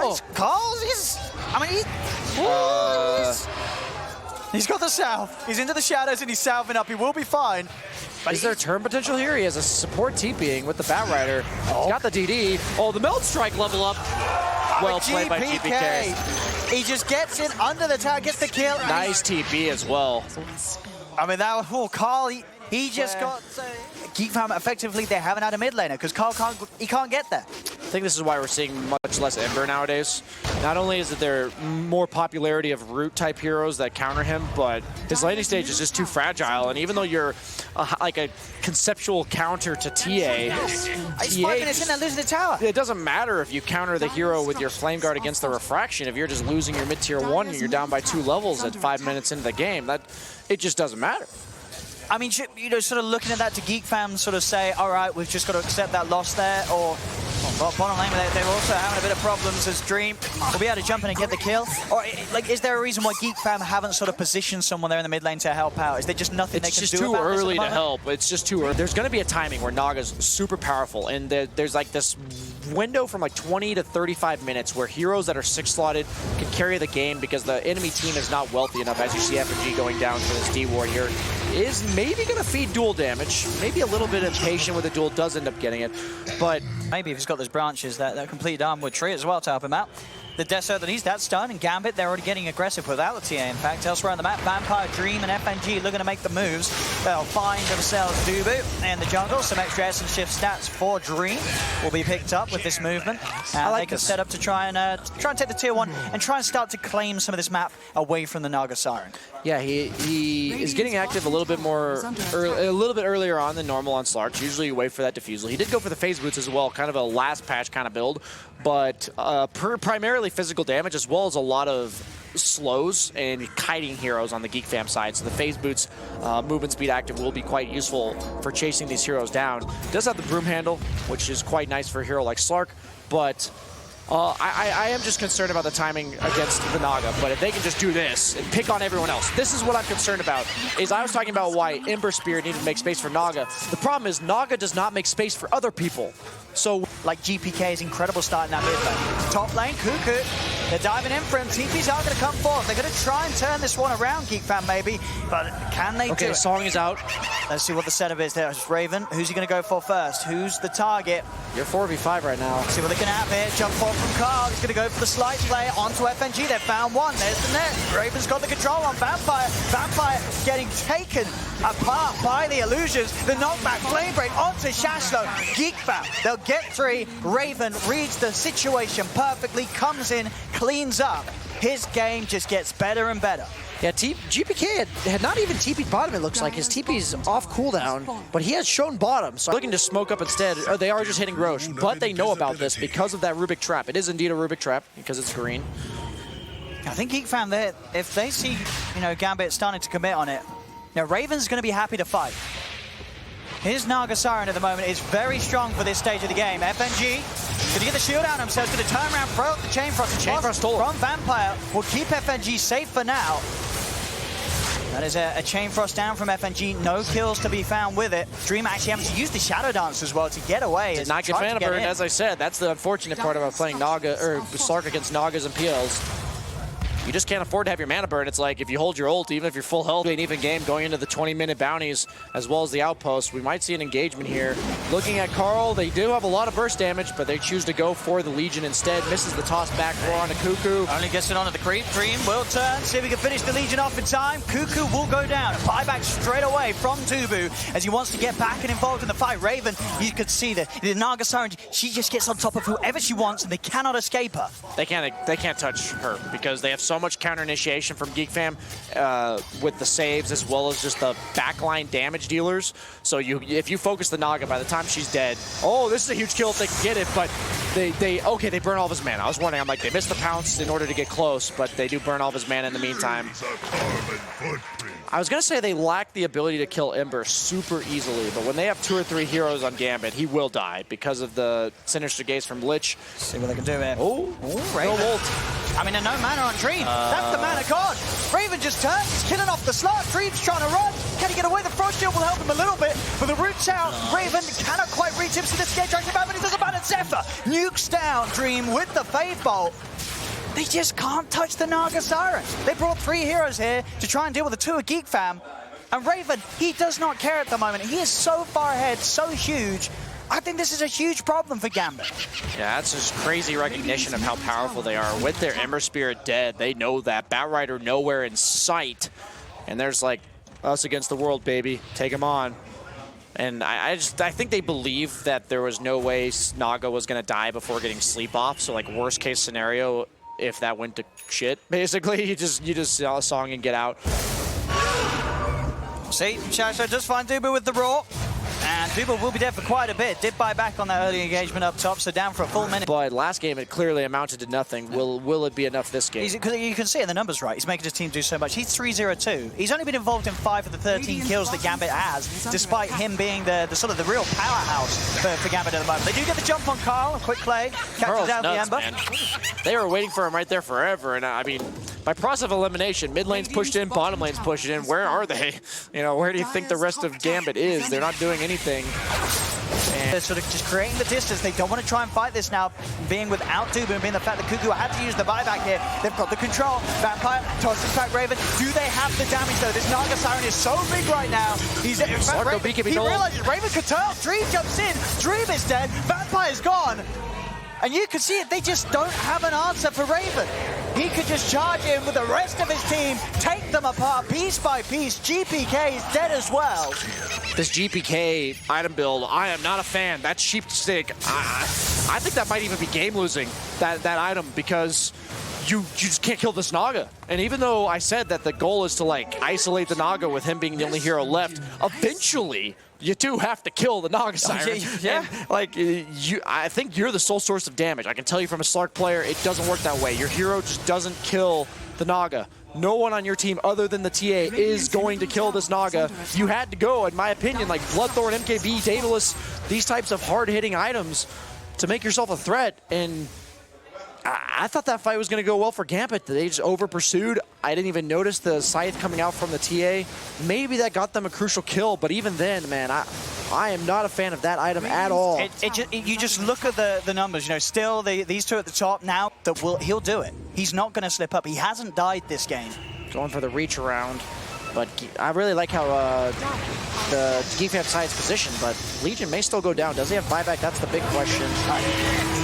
Oh, Carl's, I mean, he's got the salve. He's into the shadows and he's salving up. He will be fine. But is there turn potential here? He has a support TPing with the Bat Rider. He's got the DD. Oh, the Melt Strike level up. Well played by GPK. He just gets in under the tower, gets the kill. Nice TP as well. I mean, that was Carl. He just got Geek Fam. Effectively, they haven't had a mid laner because Carl can't get there. I think this is why we're seeing much less Ember nowadays. Not only is it there more popularity of root type heroes that counter him, but his laning stage is just too fragile. And even though you're like a conceptual counter to TA, he's 5 minutes in and losing the tower. It doesn't matter if you counter the hero with your Flame Guard against the Refraction. If you're just losing your mid tier 1 and you're down by 2 levels at 5 minutes into the game, it just doesn't matter. I mean, you know, sort of looking at that to Geek Fam sort of say, all right, we've just got to accept that loss there, or bottom lane, they're also having a bit of problems as Dream will be able to jump in and get the kill. Or, like, is there a reason why Geek Fam haven't sort of positioned someone there in the mid lane to help out? Is there just nothing they can do about this? It's just too early to help. It's just too early. There's going to be a timing where Naga's super powerful, and there's like this window from like 20 to 35 minutes where heroes that are 6-slotted can carry the game because the enemy team is not wealthy enough. As you see FNG going down for this D-Ward here, is maybe going to feed duel damage. Maybe a little bit impatient with the duel, does end up getting it. But maybe if he's got those branches, that complete armwood tree as well to help him out. The Deso that he's that stun, and Gambit, they're already getting aggressive without the TA. In fact, elsewhere on the map, Vampire, Dream, and FNG looking to make the moves. They'll find themselves Dubu in the jungle. Some extra essence shift stats for Dream will be picked up with this movement. And they can set up to try and take the tier 1 and try and start to claim some of this map away from the Naga Siren. Yeah, he is getting active a little bit earlier on than normal on Slark. Usually you wait for that defusal. He did go for the phase boots as well, kind of a last patch kind of build, but primarily physical damage as well as a lot of slows and kiting heroes on the Geek Fam side. So the phase boots movement speed active will be quite useful for chasing these heroes down. It does have the broom handle, which is quite nice for a hero like Slark, but I am just concerned about the timing against the Naga, but if they can just do this and pick on everyone else, this is what I'm concerned about. Is I was talking about why Ember Spirit needed to make space for Naga. The problem is Naga does not make space for other people. So, like GPK's incredible start in that mid lane. Top lane, Cuckoo, they're diving in for him. TPs are going to come forth. They're going to try and turn this one around, Geek Fam maybe, but can they do it? Okay, Song is out. Let's see what the setup is there. It's Raven. Who's he going to go for first? Who's the target? You're 4v5 right now. Let's see what they can have here. Jump forward from Carl. He's going to go for the slice play onto FNG. They've found one. There's the net. Raven's got the control on Vampire. Vampire getting taken apart by the illusions. The knockback, Flame Break onto Shashlo. Geek Fam, they'll get 3. Raven reads the situation perfectly, comes in, cleans up. His game just gets better and better. Yeah, GPK had not even TP'd bottom, it looks like. His TP's off cooldown, but he has shown bottom. So looking to smoke up instead. Oh, they are just hitting Roche, but they know about this because of that Rubik Trap. It is indeed a Rubik Trap because it's green. I think Geek Fam, if they see, you know, Gambit starting to commit on it, now Raven's going to be happy to fight. His Naga Siren at the moment is very strong for this stage of the game. FNG, going to get the shield out on himself, going to turn around, throw the Chain Frost. Chain Frost from Vampire will keep FNG safe for now. That is a Chain Frost down from FNG. No kills to be found with it. Dream actually having to use the Shadow Dance as well to get away. Did not get Mana Burn, as I said. That's the unfortunate part about playing Naga or Slark against Nagas and PLs. You just can't afford to have your mana burn. It's like if you hold your ult, even if you're full health, an even game going into the 20-minute bounties as well as the outpost, we might see an engagement here. Looking at Carl, they do have a lot of burst damage, but they choose to go for the Legion instead. Misses the toss back for onto Cuckoo. Only gets it onto the creep. Dream will turn, see if he can finish the Legion off in time. Cuckoo will go down. A buyback straight away from Dubu as he wants to get back and involved in the fight. Raven, you could see the Naga Siren, she just gets on top of whoever she wants and they cannot escape her. They can't touch her because they have so much counter initiation from Geek Fam with the saves as well as just the backline damage dealers. So if you focus the Naga, by the time she's dead, oh, this is a huge kill if they can get it, but they burn all of his mana. I was wondering, I'm like, they missed the pounce in order to get close, but they do burn all of his mana in the meantime. I was going to say they lack the ability to kill Ember super easily, but when they have 2 or 3 heroes on Gambit, he will die because of the Sinister Gaze from Lich. See what they can do here. Oh, Raven. no ult. I mean, no mana on Dream. That's the mana god. Raven just turns, he's killing off the slot. Dream's trying to run. Can he get away? The Frost Shield will help him a little bit, but the root's out. Raven cannot quite reach him, so this game drags him out, but he doesn't ban it. Zephyr nukes down Dream with the Fade Bolt. They just can't touch the Naga Siren. They brought 3 heroes here to try and deal with the 2 of Geek Fam. And Raven, he does not care at the moment. He is so far ahead, so huge. I think this is a huge problem for Gambit. Yeah, that's just crazy recognition of how powerful they are. With their Ember Spirit dead, they know that. Batrider nowhere in sight. And there's like, us against the world, baby. Take him on. And I think they believe that there was no way Naga was going to die before getting sleep off. So like worst case scenario, if that went to shit, basically, you just sell a song and get out. See, Shasho does find Duba with the Raw. And Duba will be dead for quite a bit. Did buy back on that early engagement up top, so down for a full minute. But last game, it clearly amounted to nothing. Will it be enough this game? Because you can see it in the numbers, right? He's making his team do so much. He's 3-0-2. He's only been involved in 5 of the 13 kills that Gambit has, despite him being the sort of the real powerhouse for Gambit at the moment. They do get the jump on Carl, a quick play, catches down the Ember. Man. They were waiting for him right there forever, and I mean, by process of elimination, mid lane's pushed in, bottom lane's pushed in. Where are they? You know, where do you think the rest of Gambit is? They're not doing anything. And they're sort of just creating the distance. They don't want to try and fight this now, being without Duba and being the fact that Cuckoo had to use the buyback here. They've got the control. Vampire tosses back Raven. Do they have the damage though? This Naga Siren is so big right now. He's in fact, Raven, he realizes Raven could turn. Dream jumps in. Dream is dead. Vampire's gone. And you can see it, they just don't have an answer for Raven. He could just charge in with the rest of his team, take them apart piece by piece. GPK is dead as well. This GPK item build, I am not a fan. That sheep stick, I think that might even be game losing, that item, because you just can't kill this Naga. And even though I said that the goal is to like isolate the Naga with him being the only hero left, eventually you do have to kill the Naga Siren. Yeah. And, like, I think you're the sole source of damage. I can tell you from a Slark player, it doesn't work that way. Your hero just doesn't kill the Naga. No one on your team other than the TA is going to kill this Naga. You had to go, in my opinion, like Bloodthorn, MKB, Daedalus, these types of hard-hitting items to make yourself a threat. And I thought that fight was going to go well for Gambit. They just over-pursued. I didn't even notice the scythe coming out from the TA. Maybe that got them a crucial kill, but even then, man, I am not a fan of that item at all. You just look at the numbers, you know, still these 2 at the top now, he'll do it. He's not going to slip up. He hasn't died this game. Going for the reach around. But I really like how the Geek Fam side is positioned, but Legion may still go down. Does he have buyback? That's the big question.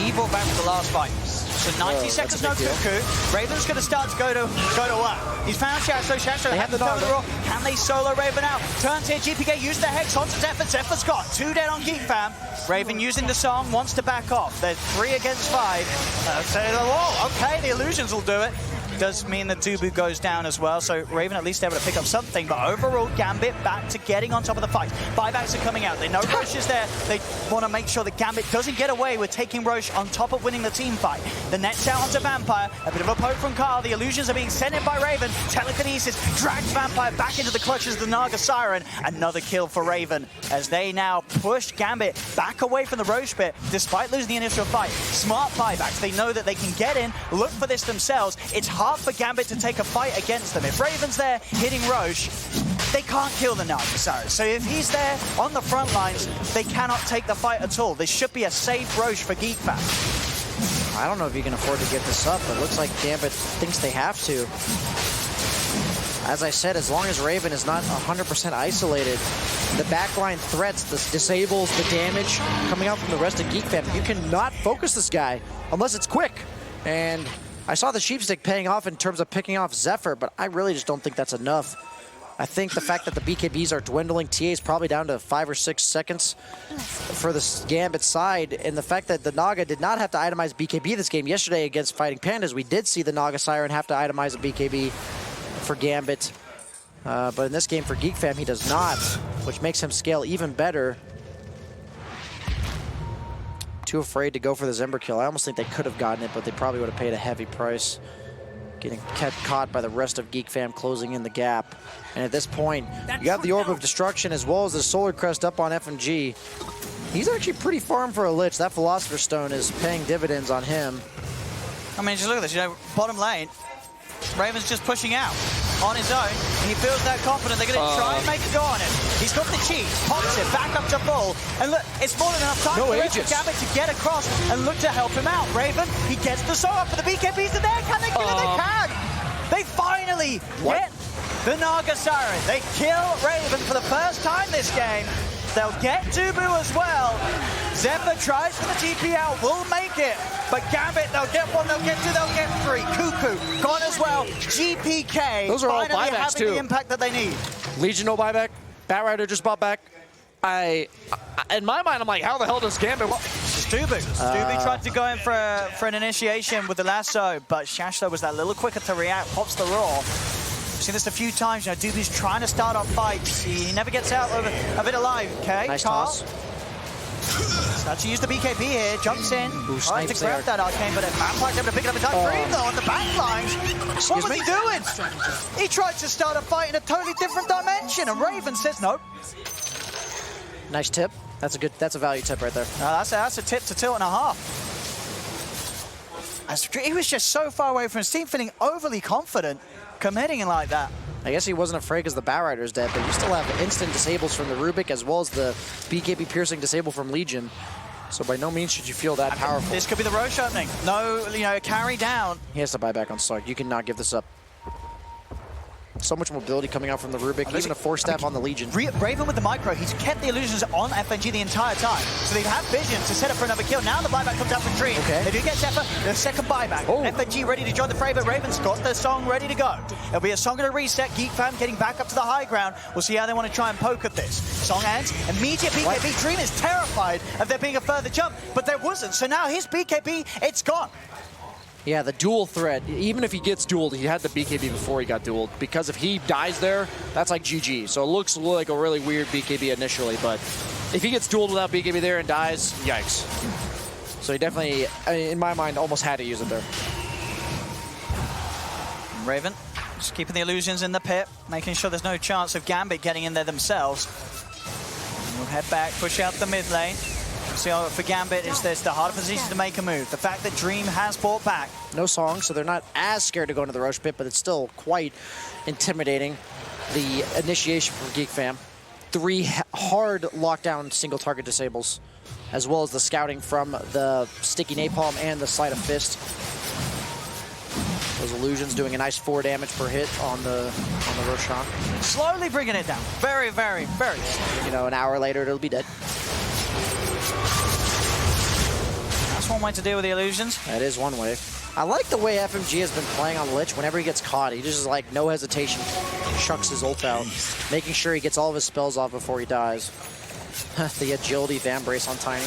He brought back for the last fight. So 90 seconds, no Cuckoo. Raven's going to start to go to work. He's found Shasho. Shasho has the Naga. Can they solo Raven out? Turns here, GPK use the Hex onto Zephyr. Zephyr's got 2 dead on Geek Fam. Raven using the song, wants to back off. They're 3 against 5. Say the wall. Okay, the illusions will do it. Does mean that Dubu goes down as well, so Raven at least able to pick up something, but overall Gambit back to getting on top of the fight. Buybacks are coming out, they know Roche is there, they want to make sure that Gambit doesn't get away with taking Roche on top of winning the team fight. The net's out onto Vampire, a bit of a poke from Carl, the illusions are being sent in by Raven, telekinesis drags Vampire back into the clutches of the Naga Siren. Another kill for Raven, as they now push Gambit back away from the Roche pit, despite losing the initial fight. Smart buybacks, they know that they can get in, look for this themselves. It's hard for Gambit to take a fight against them. If Raven's there hitting Roche, they can't kill the Naga Siren. So if he's there on the front lines, they cannot take the fight at all. This should be a safe Roche for Geek Fam. I don't know if you can afford to give this up, but it looks like Gambit thinks they have to. As I said, as long as Raven is not 100% isolated, the backline threats, the disables, the damage coming out from the rest of Geek Fam, you cannot focus this guy unless it's quick. And I saw the sheepstick paying off in terms of picking off Zephyr, but I really just don't think that's enough. I think the fact that the BKBs are dwindling, TA is probably down to 5 or 6 seconds for the Gambit side, and the fact that the Naga did not have to itemize BKB this game. Yesterday against Fighting Pandas, we did see the Naga Siren have to itemize a BKB for Gambit, but in this game for Geek Fam, he does not, which makes him scale even better. Too afraid to go for the Zember kill. I almost think they could have gotten it, but they probably would have paid a heavy price. getting caught by the rest of Geek Fam closing in the gap. And at this point, you have the Orb of Destruction as well as the Solar Crest up on FMG. He's actually pretty farm for a Lich. That Philosopher's Stone is paying dividends on him. I mean, just look at this, you know, bottom lane, Raven's just pushing out on his own. He feels that confident. They're going to try and make a go on him. He's got the cheese, pops it back up to full. And look, it's more than enough time for Gambit to get across and look to help him out. Raven, he gets the soul up for the BKBs are there. Can they kill it? They can. They finally get the Naga Siren. They kill Raven for the first time this game. They'll get Dubu as well. Zephyr tries for the TP out, will make it. But Gambit, they'll get one, they'll get two, they'll get three. Cuckoo gone as well. GPK those are all finally buybacks having too. The impact that they need. Legion no buyback. Batrider just bought back. In my mind, I'm like, how the hell does Gambit? Stubu. Stubu tried to go in for an initiation with the lasso, but Shashlo was that little quicker to react, pops the roar. We've seen this a few times, you know, Dubu's trying to start off fights. He never gets out of it alive, okay? Nice toss. Starts to use the BKB here, jumps in, tries to grab that arcane, but Vampire's able to pick it up in time. Dream though on the back lines. What was he doing? He tried to start a fight in a totally different dimension, and Raven says no. Nice tip. That's a value tip right there. That's a tip to tilt and a half. He was just so far away from his team, feeling overly confident, committing in like that. I guess he wasn't afraid because the Batrider's dead, but you still have instant disables from the Rubik as well as the BKB piercing disable from Legion. So by no means should you feel that powerful. This could be the Roche opening. No, you know, carry down. He has to buy back on Slark. You cannot give this up. So much mobility coming out from the Rubik, even a 4-step on the Legion. Raven with the micro, he's kept the illusions on FNG the entire time. So they've had vision to set up for another kill. Now the buyback comes out from Dream. Okay. They do get Zephyr, the second buyback. FNG ready to join the fray, but Raven's got their song ready to go. It'll be a song and a reset. Geek Fam getting back up to the high ground. We'll see how they want to try and poke at this. Song ends, immediate BKB. Dream is terrified of there being a further jump, but there wasn't. So now his BKB, it's gone. Yeah, the dual threat. Even if he gets dueled, he had the BKB before he got dueled. Because if he dies there, that's like GG. So it looks like a really weird BKB initially, but if he gets dueled without BKB there and dies, yikes. So he definitely, in my mind, almost had to use it there. Raven just keeping the illusions in the pit, making sure there's no chance of Gambit getting in there themselves. And we'll head back, push out the mid lane. So for Gambit, it's the harder position to make a move. The fact that Dream has bought back. No song, so they're not as scared to go into the Roche pit, but it's still quite intimidating. The initiation from Geek Fam. 3 hard lockdown single target disables, as well as the scouting from the sticky napalm and the sleight of fist. Those illusions doing a nice 4 damage per hit on the Roshan. Slowly bringing it down. Very, very, very slow. You know, an hour later, it'll be dead. That's one way to deal with the illusions. That is one way. I like the way FMG has been playing on Lich. Whenever he gets caught, he just is like, no hesitation, chucks his ult out, making sure he gets all of his spells off before he dies. The agility Vambrace on Tiny.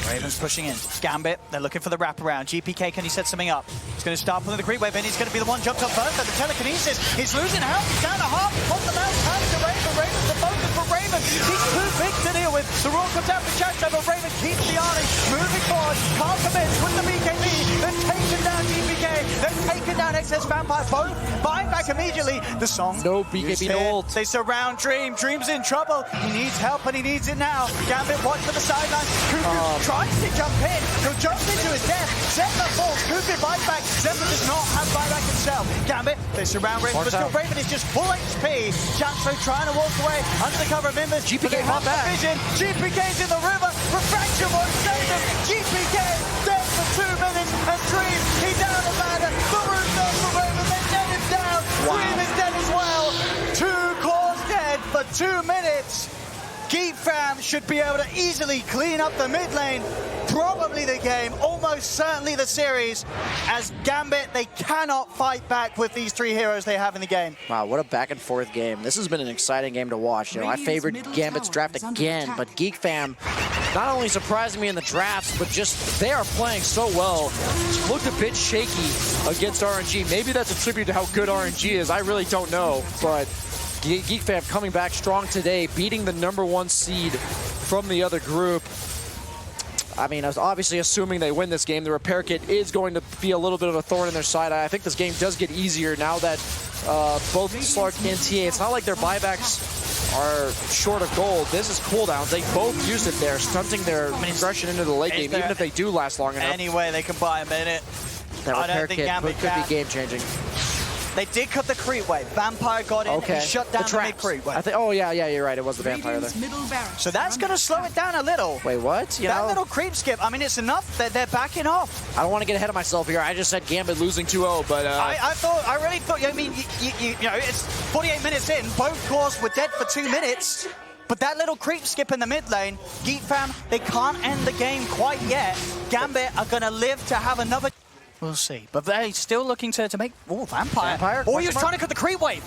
Raven's pushing in. Gambit, they're looking for the wraparound. GPK, can he set something up? He's going to start pulling the creep wave in. He's going to be the one jumped up first. At the telekinesis, he's losing health. He's down to half. On the mouse, turning to Raven. Raven's the focus for Raven. He's too big to deal with. The roar comes out for Chester, but Raven keeps the army moving forward. Can't commit with the BKB. They're taking down GPK. They're taking down XS Vampire. Both buying back immediately. The song. No BKB, no ult. They surround Dream. Dream's in trouble. He needs help and he needs it now. Gambit watch for the sideline. Cuckoo tries to jump in. He'll jump into his death. Zephyr falls. Cuckoo bites back. Zephyr does not have buyback himself. Gambit, they surround Raven, but still Raven is just full HP. Janso trying to walk away under the cover of Imbus. GPK not back. Vision. GPK's in the river. Refraction won't save him. GPK dead for 2 minutes. And Dream, he's down the ladder. The roof's down for Raven. They dead him down. Dream is dead as well. 2 cores dead for 2 minutes. Geek Fam should be able to easily clean up the mid lane, probably the game, almost certainly the series, as Gambit, they cannot fight back with these 3 heroes they have in the game. Wow, what a back and forth game. This has been an exciting game to watch. You know, I favored Gambit's draft again, but Geek Fam not only surprising me in the drafts, but just they are playing so well. Looked a bit shaky against RNG. Maybe that's a tribute to how good RNG is. I really don't know, but Geek Fam coming back strong today, beating the #1 seed from the other group. I mean, I was obviously assuming they win this game. The repair kit is going to be a little bit of a thorn in their side. I think this game does get easier now that both Slark and TA, it's not like their buybacks are short of gold. This is cooldowns. They both used it there, stunting their progression into the late game, even if they do last long enough. Anyway, they can buy a minute. That repair kit could be game-changing. They did cut the creep wave. Vampire got in and he shut down the mid-creep wave. Oh, yeah, you're right. It was the Vampire there. So that's going to slow it down a little. Wait, what? That little creep skip, I mean, it's enough that they're backing off. I don't want to get ahead of myself here. I just said Gambit losing 2-0, but... I really thought, I mean, you know, it's 48 minutes in. Both cores were dead for 2 minutes. But that little creep skip in the mid lane, Geek Fam, they can't end the game quite yet. Gambit are going to live to have another... We'll see. But they're still looking to make... Oh, Vampire. Oh, he was trying to cut the creep wave.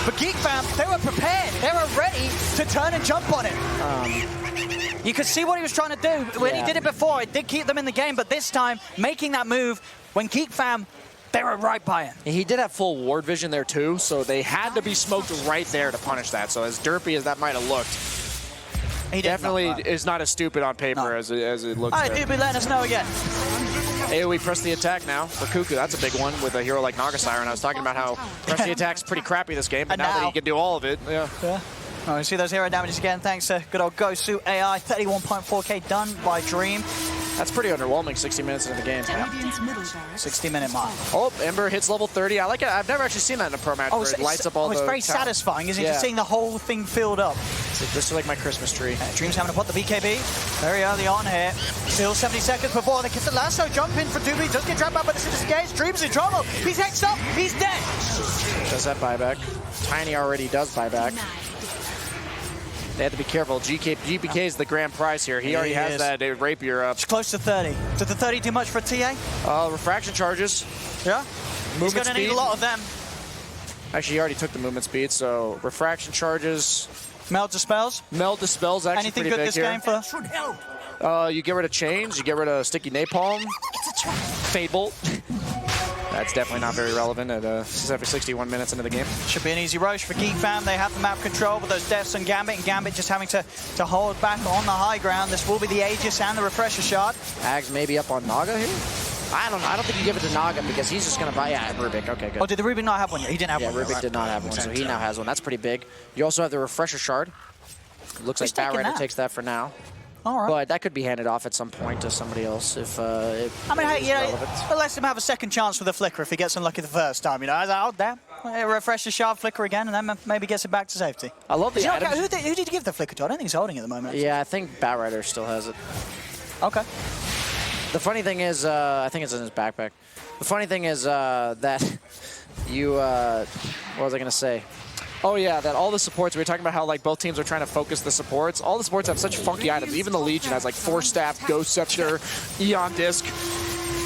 But Geek Fam, they were prepared. They were ready to turn and jump on it. You could see what he was trying to do. When he did it before, it did keep them in the game. But this time, making that move, when Geek Fam, they were right by it. He did have full ward vision there too, so they had to be smoked right there to punish that. So as derpy as that might have looked, he definitely is not as stupid on paper as it looks. All right, Doby, letting us know again. AoE press the attack now for Cuckoo. That's a big one with a hero like Naga Siren. I was talking about how press the attack's pretty crappy this game, but now that he can do all of it, yeah. Oh, you see those hero damages again, thanks to good old Gosu AI. 31.4k done by Dream. That's pretty underwhelming, 60 minutes into the game. 60-minute mark. Oh, Ember hits level 30. I like it. I've never actually seen that in a pro match where it lights up all the... It's very satisfying, isn't it? Just seeing the whole thing filled up. This is like my Christmas tree. Dream's having to put the BKB very early on here. Still 70 seconds before they get the lasso jump in for Doby. Does get trapped up, but it's engaged. Dream's in trouble. He's hexed up. He's dead. Does that buyback? Tiny already does buyback. They have to be careful. GBK is the grand prize here. He already has that rapier up. It's close to 30. Did the 30 do much for TA? Refraction charges. Yeah. Movement He's going to need a lot of them. Actually, he already took the movement speed, so refraction charges. Meld dispels. Meld dispels actually anything pretty good big this here. Game for? You get rid of chains, you get rid of sticky napalm, Fade Bolt. That's definitely not very relevant at 61 minutes into the game. Should be an easy rush for Geek Fam. They have the map control with those deaths and Gambit just having to hold back on the high ground. This will be the Aegis and the Refresher Shard. Ags maybe up on Naga here? I don't think you give it to Naga because he's just going to buy... Yeah, Rubik. Okay, good. Oh, did the Rubik not have one? He didn't have one. Yeah, Rubik did not have one, so he now has one. That's pretty big. You also have the Refresher Shard. Looks like Batrider takes that for now. All right. But that could be handed off at some point to somebody else if I mean, hey, you know, but let him have a second chance with the Flicker if he gets unlucky the first time. You know, I was like, oh, damn. Refresh the Shard, Flicker again, and then maybe gets it back to safety. I love the items. Who did you give the Flicker to? I don't think he's holding it at the moment. Yeah, I think Batrider still has it. Okay. The funny thing is, I think it's in his backpack. The funny thing is that you, what was I going to say? Oh yeah, that all the supports, we were talking about how like both teams are trying to focus the supports. All the supports have such funky items. Even the Legion has like Force Staff, Ghost Scepter, Eon Disc.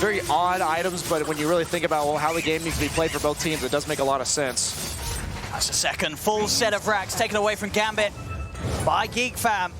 Very odd items, but when you really think about how the game needs to be played for both teams, it does make a lot of sense. That's a second full set of racks taken away from Gambit by Geek Fam.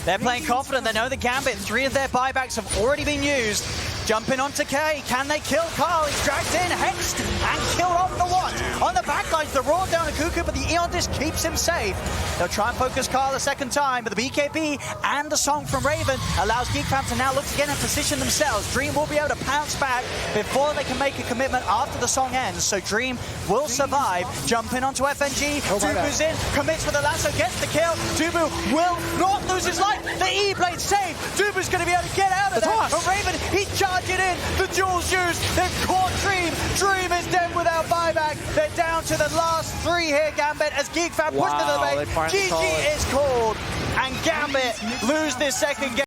They're playing confident. They know the Gambit. 3 of their buybacks have already been used. Jumping onto K. Can they kill Carl? He's dragged in, hexed, and killed off the one. On the backlines, the roar down to Cuckoo, but the Eon Disc keeps him safe. They'll try and focus Carl a second time, but the BKB and the song from Raven allows Geek Fam to now look again and position themselves. Dream will be able to pounce back before they can make a commitment after the song ends. So Dream will survive. Jumping onto FNG. Dubu's in, commits with the lasso, gets the kill. Dubu will not lose his life. The E-Blade saved. Dubu's going to be able to get out of there. But Raven, he's charging in. The duel's used. They've caught Dream. Dream is dead without buyback. They're down to the last 3 here, Gambit, as Geek Fam push to the base. GG is called, and Gambit lose this second game.